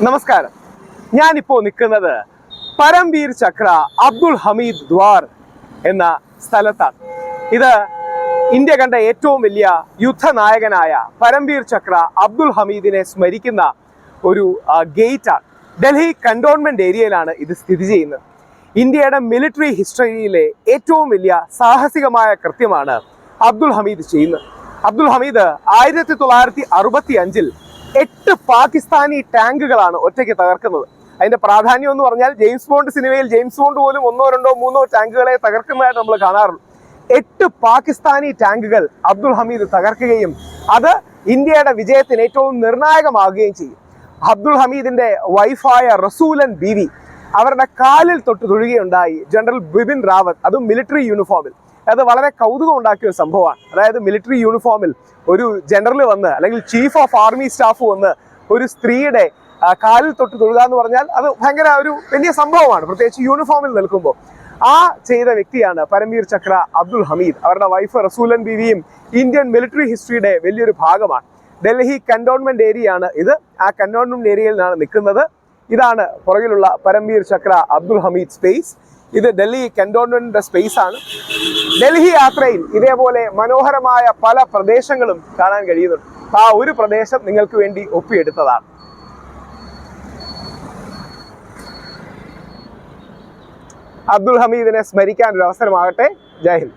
നമസ്കാരം. ഞാനിപ്പോൾ നിൽക്കുന്നത് പരംവീർ ചക്ര അബ്ദുൽ ഹമീദ് ദ്വാർ എന്ന സ്ഥലത്താണ്. ഇത് ഇന്ത്യ കണ്ട ഏറ്റവും വലിയ യുദ്ധനായകനായ പരംവീർ ചക്ര അബ്ദുൽ ഹമീദിനെ സ്മരിക്കുന്ന ഒരു ഗേറ്റാണ്. ഡൽഹി കണ്ടോൺമെന്റ് ഏരിയയിലാണ് ഇത് സ്ഥിതി ചെയ്യുന്നത്. ഇന്ത്യയുടെ മിലിറ്ററി ഹിസ്റ്ററിയിലെ ഏറ്റവും വലിയ സാഹസികമായ കൃത്യമാണ് അബ്ദുൽ ഹമീദ് ചെയ്യുന്നത്. അബ്ദുൽ ഹമീദ് 1965 8 പാകിസ്ഥാനി ടാങ്കുകളാണ് ഒറ്റയ്ക്ക് തകർക്കുന്നത്. അതിന്റെ പ്രാധാന്യം എന്ന് പറഞ്ഞാൽ ജെയിംസ് ബോണ്ട് സിനിമയിൽ ജെയിംസ് ബോണ്ട് പോലും 1, 2, 3 ടാങ്കുകളെ തകർക്കുന്നതായിട്ട് നമ്മൾ കാണാറുള്ളൂ. 8 പാകിസ്ഥാനി ടാങ്കുകൾ അബ്ദുൽ ഹമീദ് തകർക്കുകയും അത് ഇന്ത്യയുടെ വിജയത്തിന് ഏറ്റവും നിർണായകമാകുകയും ചെയ്യും. അബ്ദുൽ ഹമീദിന്റെ വൈഫായ റസൂലൻ ബീവി അവരുടെ കാലിൽ തൊട്ട് തൊഴുകയുണ്ടായി ജനറൽ ബിപിൻ റാവത്ത്, അതും മിലിറ്ററി യൂണിഫോമിൽ. അത് വളരെ കൗതുകം ഉണ്ടാക്കിയ ഒരു സംഭവമാണ്. അതായത് മിലിറ്ററി യൂണിഫോമിൽ ഒരു ജനറൽ വന്ന് അല്ലെങ്കിൽ ചീഫ് ഓഫ് ആർമി സ്റ്റാഫ് വന്ന് ഒരു സ്ത്രീയുടെ കാലിൽ തൊട്ട് തൊഴുക എന്ന് പറഞ്ഞാൽ അത് ഭയങ്കര ഒരു വലിയ സംഭവമാണ്, പ്രത്യേകിച്ച് യൂണിഫോമിൽ നിൽക്കുമ്പോൾ. ആ ചെയ്ത വ്യക്തിയാണ് പരംവീർ ചക്ര അബ്ദുൽ ഹമീദ്. അവരുടെ വൈഫ് റസൂലൻ ബീവിയും ഇന്ത്യൻ മിലിറ്ററി ഹിസ്റ്ററിയുടെ വലിയൊരു ഭാഗമാണ്. ഡൽഹി കണ്ടോൺമെന്റ് ഏരിയ ആണ് ഇത്. ആ കണ്ടോൺമെന്റ് ഏരിയയിലാണ് നിൽക്കുന്നത്. ഇതാണ് പുറകിലുള്ള പരംവീർ ചക്ര അബ്ദുൽ ഹമീദ് സ്പേസ്. ഇത് ഡൽഹി കണ്ടോൺമെന്റിന്റെ സ്പേസ് ആണ്. ഡൽഹി യാത്രയിൽ ഇതേപോലെ മനോഹരമായ പല പ്രദേശങ്ങളും കാണാൻ കഴിയുന്നുണ്ട്. ആ ഒരു പ്രദേശം നിങ്ങൾക്ക് വേണ്ടി ഒപ്പിയെടുത്തതാണ്. അബ്ദുൽ ഹമീദിനെ സ്മരിക്കാൻ ഒരു അവസരമാകട്ടെ. ജയ് ഹിന്ദ്.